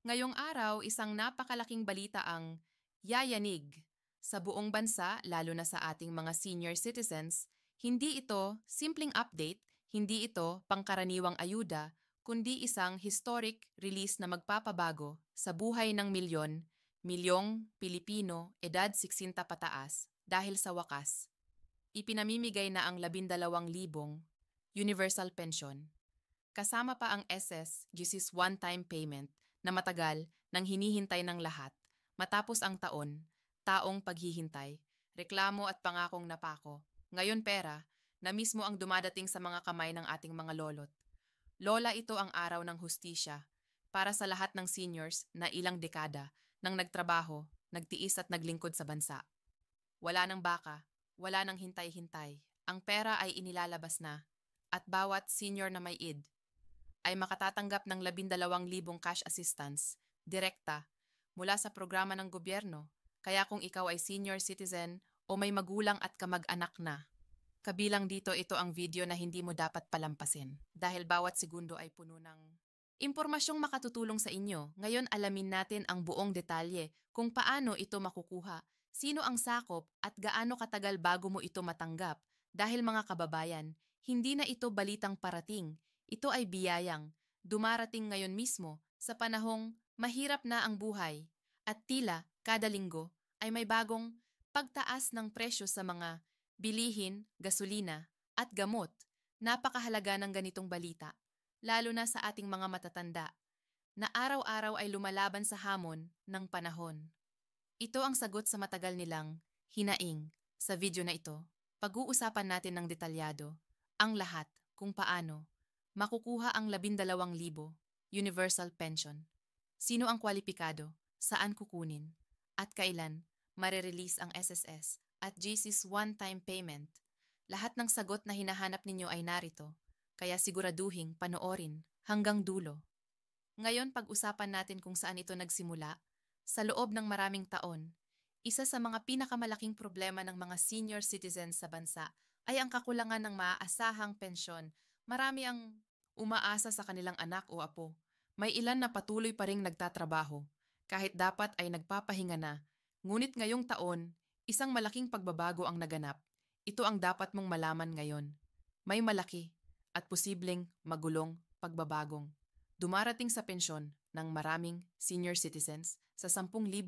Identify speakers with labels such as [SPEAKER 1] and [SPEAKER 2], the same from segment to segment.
[SPEAKER 1] Ngayong araw, isang napakalaking balita ang yayanig. Sa buong bansa, lalo na sa ating mga senior citizens, hindi ito simpleng update, hindi ito pangkaraniwang ayuda, kundi isang historic release na magpapabago sa buhay ng milyong Pilipino edad 60 pataas dahil sa wakas. Ipinamimigay na ang 12,000 universal pension. Kasama pa ang SS, GC's one-time payment na matagal nang hinihintay ng lahat. Matapos ang taong paghihintay, reklamo at pangakong napako. Ngayon pera, na mismo ang dumadating sa mga kamay ng ating mga lolot. Lola, ito ang araw ng hustisya para sa lahat ng seniors na ilang dekada nang nagtrabaho, nagtiis at naglingkod sa bansa. Wala ng baka, wala ng hintay-hintay. Ang pera ay inilalabas na at bawat senior na may id ay makatatanggap ng 12,000 cash assistance, direkta, mula sa programa ng gobyerno. Kaya kung ikaw ay senior citizen o may magulang at kamag-anak na, kabilang dito ito ang video na hindi mo dapat palampasin dahil bawat segundo ay puno ng impormasyong makatutulong sa inyo. Ngayon alamin natin ang buong detalye kung paano ito makukuha, sino ang sakop at gaano katagal bago mo ito matanggap. Dahil mga kababayan, hindi na ito balitang parating. Ito ay biyayang dumarating ngayon mismo sa panahong mahirap na ang buhay at tila kada linggo ay may bagong pagtaas ng presyo sa mga bilihin, gasolina at gamot. Napakahalaga ng ganitong balita, lalo na sa ating mga matatanda, na araw-araw ay lumalaban sa hamon ng panahon. Ito ang sagot sa matagal nilang hinaing. Sa video na ito, pag-uusapan natin ng detalyado ang lahat kung paano makukuha ang 12,000 universal pension. Sino ang kwalipikado, saan kukunin, at kailan marerelease ang SSS at GC's one-time payment. Lahat ng sagot na hinahanap ninyo ay narito, kaya siguraduhing panoorin hanggang dulo. Ngayon pag-usapan natin kung saan ito nagsimula. Sa loob ng maraming taon, isa sa mga pinakamalaking problema ng mga senior citizens sa bansa ay ang kakulangan ng maaasahang pensyon. Marami ang umaasa sa kanilang anak o apo. May ilan na patuloy pa ring nagtatrabaho, kahit dapat ay nagpapahinga na. Ngunit ngayong taon, isang malaking pagbabago ang naganap. Ito ang dapat mong malaman ngayon. May malaki at posibleng magulong pagbabagong dumarating sa pensyon ng maraming senior citizens sa 10,500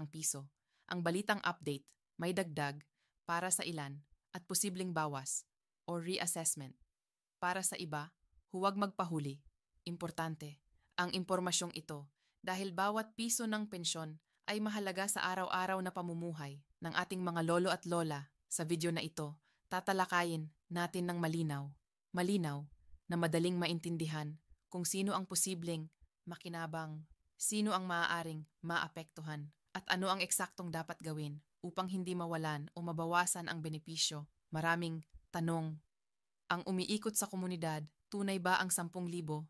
[SPEAKER 1] piso. Ang balitang update, may dagdag para sa ilan at posibleng bawas o reassessment. Para sa iba, huwag magpahuli. Importante ang impormasyong ito dahil bawat piso ng pensyon ay mahalaga sa araw-araw na pamumuhay ng ating mga lolo at lola. Sa video na ito, tatalakayin natin ng malinaw na madaling maintindihan kung sino ang posibleng makinabang, sino ang maaaring maapektuhan, at ano ang eksaktong dapat gawin upang hindi mawalan o mabawasan ang benepisyo. Maraming tanong. Ang umiikot sa komunidad, tunay ba ang 10,500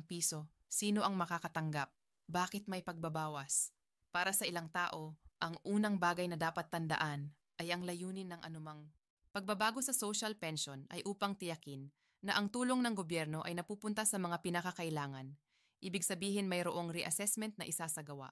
[SPEAKER 1] piso? Sino ang makakatanggap? Bakit may pagbabawas? Para sa ilang tao, ang unang bagay na dapat tandaan ay ang layunin ng anumang pagbabago sa social pension ay upang tiyakin na ang tulong ng gobyerno ay napupunta sa mga pinakakailangan. Ibig sabihin mayroong reassessment na isasagawa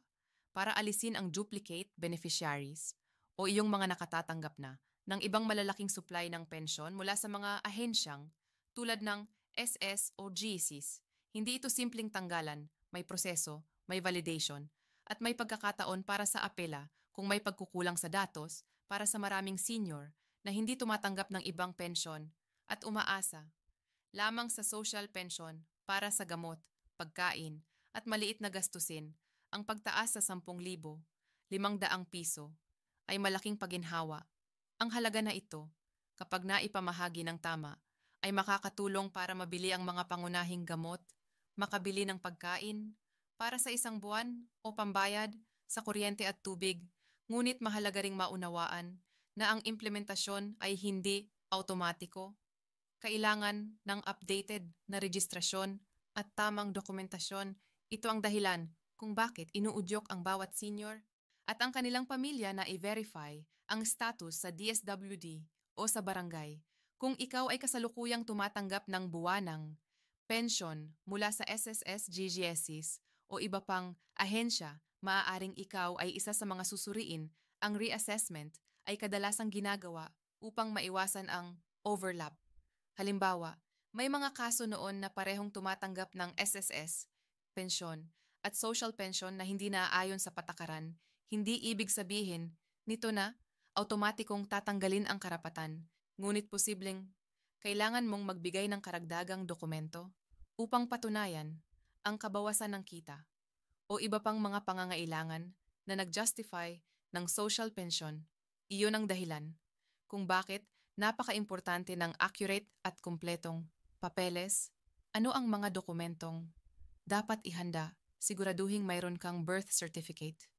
[SPEAKER 1] para alisin ang duplicate beneficiaries o iyong mga nakatatanggap na ng ibang malalaking supply ng pensyon mula sa mga ahensyang tulad ng SS o GCs. Hindi ito simpleng tanggalan, may proseso, may validation, at may pagkakataon para sa apela kung may pagkukulang sa datos para sa maraming senior na hindi tumatanggap ng ibang pensyon at umaasa lamang sa social pension para sa gamot, pagkain, at maliit na gastusin. Ang pagtaas sa 10,500 piso ay malaking paginhawa. Ang halaga na ito, kapag naipamahagi ng tama, ay makakatulong para mabili ang mga pangunahing gamot, makabili ng pagkain, para sa isang buwan o pambayad sa kuryente at tubig. Ngunit mahalaga ring maunawaan na ang implementasyon ay hindi automatiko. Kailangan ng updated na registrasyon at tamang dokumentasyon. Ito ang dahilan kung bakit inuudyok ang bawat senior at ang kanilang pamilya na i-verify ang status sa DSWD o sa barangay kung ikaw ay kasalukuyang tumatanggap ng buwanang pensyon mula sa SSS GGSs o iba pang ahensya, maaaring ikaw ay isa sa mga susuriin. Ang reassessment ay kadalasang ginagawa upang maiwasan ang overlap. Halimbawa, may mga kaso noon na parehong tumatanggap ng SSS, pensyon, at social pension na hindi naaayon sa patakaran. Hindi ibig sabihin nito na automatikong tatanggalin ang karapatan, ngunit posibleng kailangan mong magbigay ng karagdagang dokumento upang patunayan ang kabawasan ng kita o iba pang mga pangangailangan na nag-justify ng social pension. Iyon ang dahilan kung bakit napaka-importante ng accurate at kumpletong papeles. Ano ang mga dokumentong dapat ihanda? Siguraduhing mayroon kang birth certificate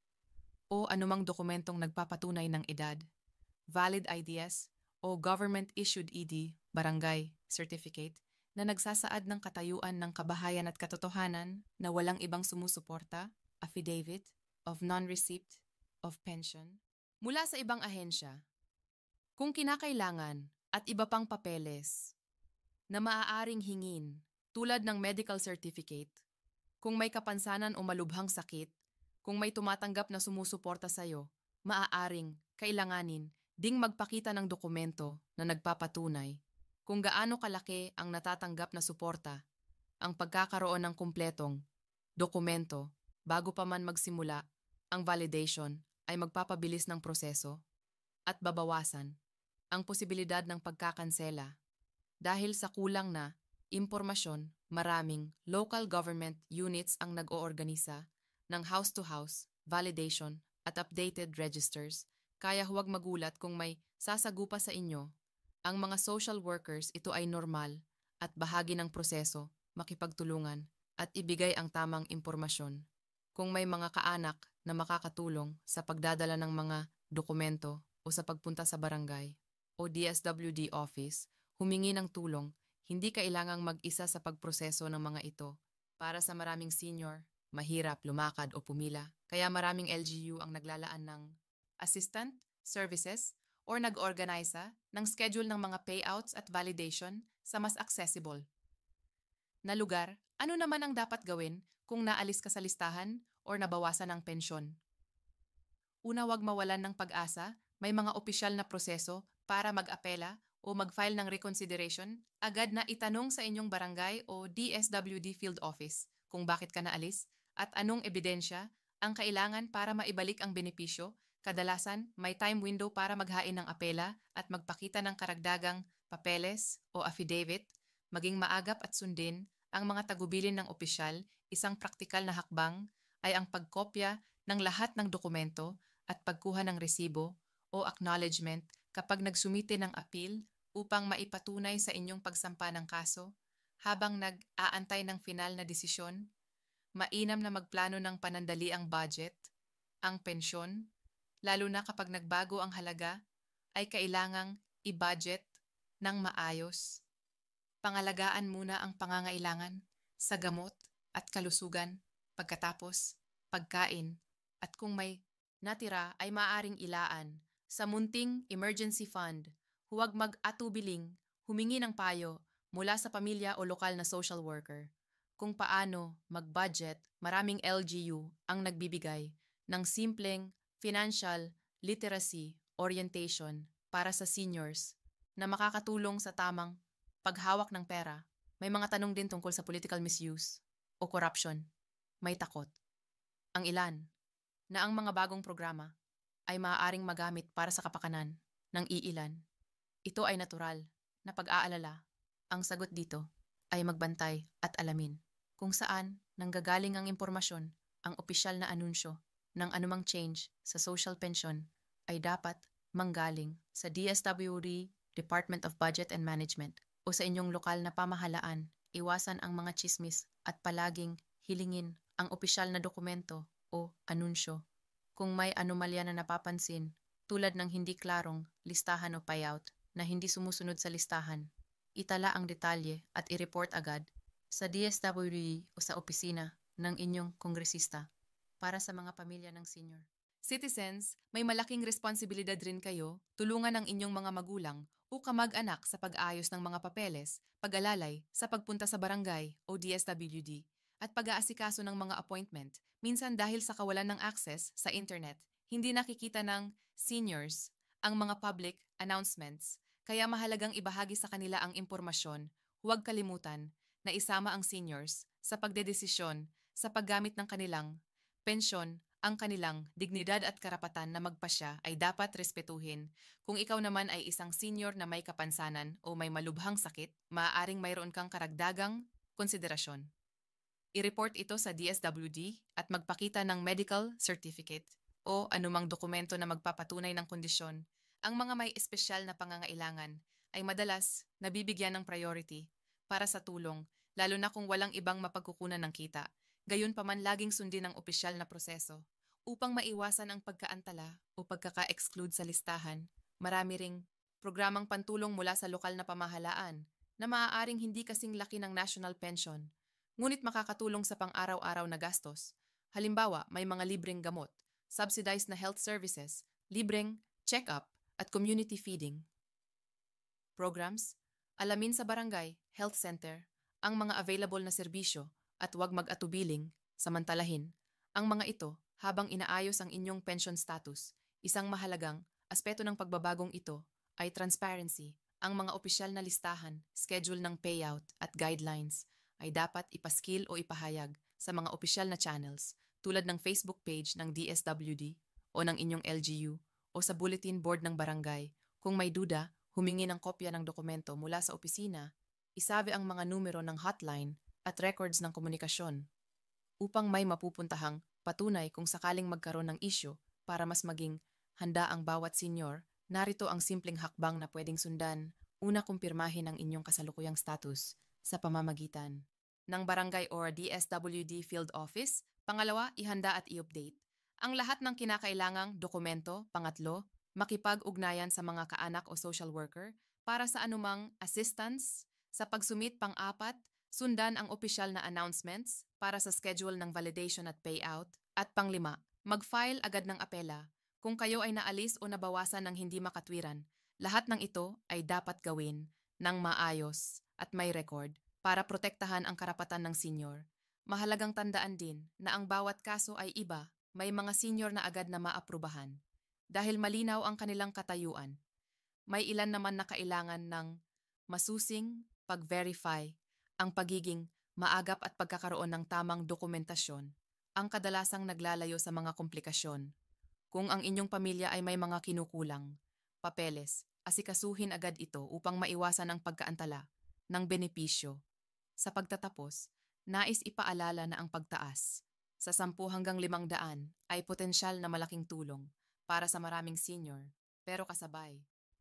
[SPEAKER 1] o anumang dokumentong nagpapatunay ng edad, valid IDS o government-issued ED, barangay certificate, na nagsasaad ng katayuan ng kabahayan at katotohanan na walang ibang sumusuporta, affidavit of non-receipt of pension, mula sa ibang ahensya, kung kinakailangan at iba pang papeles na maaaring hingin tulad ng medical certificate, kung may kapansanan o malubhang sakit, kung may tumatanggap na sumusuporta sa'yo, maaaring kailanganin ding magpakita ng dokumento na nagpapatunay kung gaano kalaki ang natatanggap na suporta. Ang pagkakaroon ng kumpletong dokumento bago pa man magsimula ang validation ay magpapabilis ng proseso at babawasan ang posibilidad ng pagkakansela. Dahil sa kulang na impormasyon, maraming local government units ang nag-oorganisa ng house-to-house validation at updated registers, kaya huwag magulat kung may sasagupa sa inyo. Ang mga social workers, ito ay normal at bahagi ng proseso, makipagtulungan at ibigay ang tamang impormasyon. Kung may mga kaanak na makakatulong sa pagdadala ng mga dokumento o sa pagpunta sa barangay o DSWD office, humingi ng tulong, hindi kailangang mag-isa sa pagproseso ng mga ito. Para sa maraming senior, mahirap lumakad o pumila, kaya maraming LGU ang naglalaan ng assistant services or nag-organisa ng schedule ng mga payouts at validation sa mas accessible na lugar. Ano naman ang dapat gawin kung naalis ka sa listahan or nabawasan ng pensyon? Una, wag mawalan ng pag-asa. May mga opisyal na proseso para mag-apela o mag-file ng reconsideration. Agad na itanong sa inyong barangay o DSWD field office kung bakit ka naalis at anong ebidensya ang kailangan para maibalik ang benepisyo. Kadalasan, may time window para maghain ng apela at magpakita ng karagdagang papeles o affidavit. Maging maagap at sundin ang mga tagubilin ng opisyal. Isang praktikal na hakbang ay ang pagkopya ng lahat ng dokumento at pagkuha ng resibo o acknowledgement kapag nagsumite ng appeal upang maipatunay sa inyong pagsampa ng kaso. Habang nag-aantay ng final na desisyon, mainam na magplano ng panandaliang budget. Ang pensyon, lalo na kapag nagbago ang halaga, ay kailangang i-budget ng maayos. Pangalagaan muna ang pangangailangan sa gamot at kalusugan, pagkatapos pagkain, at kung may natira ay maaaring ilaan sa munting emergency fund. Huwag mag-atubiling humingi ng payo mula sa pamilya o lokal na social worker. Kung paano mag-budget, maraming LGU ang nagbibigay ng simpleng financial literacy orientation para sa seniors na makakatulong sa tamang paghawak ng pera. May mga tanong din tungkol sa political misuse o corruption. May takot ang ilan na ang mga bagong programa ay maaaring magamit para sa kapakanan ng iilan. Ito ay natural na pag-aalala. Ang sagot dito ay magbantay at alamin kung saan nanggagaling ang impormasyon. Ang opisyal na anunsyo ng anumang change sa social pension ay dapat manggaling sa DSWD, Department of Budget and Management o sa inyong lokal na pamahalaan. Iwasan ang mga chismis at palaging hilingin ang opisyal na dokumento o anunsyo. Kung may anomalya na napapansin, tulad ng hindi klarong listahan o payout na hindi sumusunod sa listahan, itala ang detalye at i-report agad sa DSWD o sa opisina ng inyong kongresista. Para sa mga pamilya ng senior citizens, may malaking responsibilidad rin kayo tulungan ang inyong mga magulang o kamag-anak sa pag-ayos ng mga papeles, pag-alalay sa pagpunta sa barangay o DSWD at pag-aasikaso ng mga appointment. Minsan dahil sa kawalan ng access sa internet, hindi nakikita ng seniors ang mga public announcements. Kaya mahalagang ibahagi sa kanila ang impormasyon. Huwag kalimutan na isama ang seniors sa pagdedesisyon sa paggamit ng kanilang pensyon. Ang kanilang dignidad at karapatan na magpasya ay dapat respetuhin. Kung ikaw naman ay isang senior na may kapansanan o may malubhang sakit, maaaring mayroon kang karagdagang konsiderasyon. I-report ito sa DSWD at magpakita ng medical certificate o anumang dokumento na magpapatunay ng kondisyon. Ang mga may espesyal na pangangailangan ay madalas nabibigyan ng priority para sa tulong, lalo na kung walang ibang mapagkukunan ng kita. Gayunpaman laging sundin ang opisyal na proseso. Upang maiwasan ang pagkaantala o pagkaka-exclude sa listahan, marami ring programang pantulong mula sa lokal na pamahalaan na maaaring hindi kasing laki ng national pension, ngunit makakatulong sa pang-araw-araw na gastos. Halimbawa, may mga libreng gamot, subsidized na health services, libreng check-up at community feeding programs. Alamin sa barangay, health center, ang mga available na serbisyo at huwag mag-atubiling, samantalahin ang mga ito habang inaayos ang inyong pension status. Isang mahalagang aspeto ng pagbabagong ito ay transparency. Ang mga opisyal na listahan, schedule ng payout at guidelines ay dapat ipaskil o ipahayag sa mga opisyal na channels tulad ng Facebook page ng DSWD o ng inyong LGU o sa bulletin board ng barangay. Kung may duda, humingi ng kopya ng dokumento mula sa opisina, isabi ang mga numero ng hotline at records ng komunikasyon upang may mapupuntahang patunay kung sakaling magkaroon ng issue. Para mas maging handa ang bawat senior, narito ang simpleng hakbang na pwedeng sundan. Una, kumpirmahin ang inyong kasalukuyang status sa pamamagitan ng barangay or DSWD field office. Pangalawa, ihanda at i-update ang lahat ng kinakailangang dokumento. Pangatlo, makipag-ugnayan sa mga kaanak o social worker para sa anumang assistance sa pagsumit. Pang-apat, sundan ang opisyal na announcements para sa schedule ng validation at payout. At panglima, mag-file agad ng apela kung kayo ay naalis o nabawasan ng hindi makatwiran. Lahat ng ito ay dapat gawin ng maayos at may record para protektahan ang karapatan ng senior. Mahalagang tandaan din na ang bawat kaso ay iba. May mga senior na agad na maaprubahan dahil malinaw ang kanilang katayuan. May ilan naman na kailangan ng masusing pag-verify. Ang pagiging maagap at pagkakaroon ng tamang dokumentasyon ang kadalasang naglalayo sa mga komplikasyon. Kung ang inyong pamilya ay may mga kinukulang papeles, asikasuhin agad ito upang maiwasan ang pagkaantala ng benepisyo. Sa pagtatapos, nais ipaalala na ang pagtaas sa 10 hanggang 500 ay potensyal na malaking tulong para sa maraming senior, pero kasabay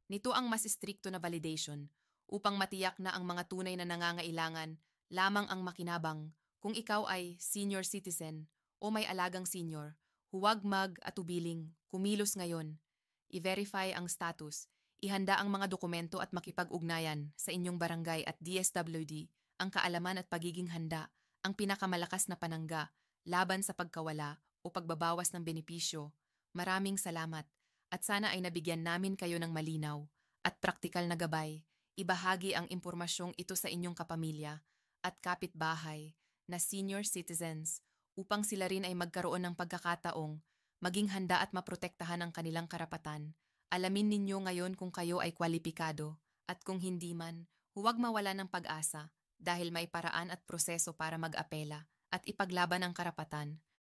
[SPEAKER 1] nito ang mas istrikto na validation upang matiyak na ang mga tunay na nangangailangan lamang ang makinabang. Kung ikaw ay senior citizen o may alagang senior, huwag mag-atubiling, kumilos ngayon. I-verify ang status, ihanda ang mga dokumento at makipag-ugnayan sa inyong barangay at DSWD. Ang kaalaman at pagiging handa ang pinakamalakas na panangga laban sa pagkawala o pagbabawas ng benepisyo. Maraming salamat at sana ay nabigyan namin kayo ng malinaw at praktikal na gabay. Ibahagi ang impormasyong ito sa inyong kapamilya at kapitbahay na senior citizens upang sila rin ay magkaroon ng pagkakataong maging handa at maprotektahan ang kanilang karapatan. Alamin ninyo ngayon kung kayo ay kwalipikado at kung hindi man, huwag mawala ng pag-asa dahil may paraan at proseso para mag-apela at ipaglaban ang karapatan.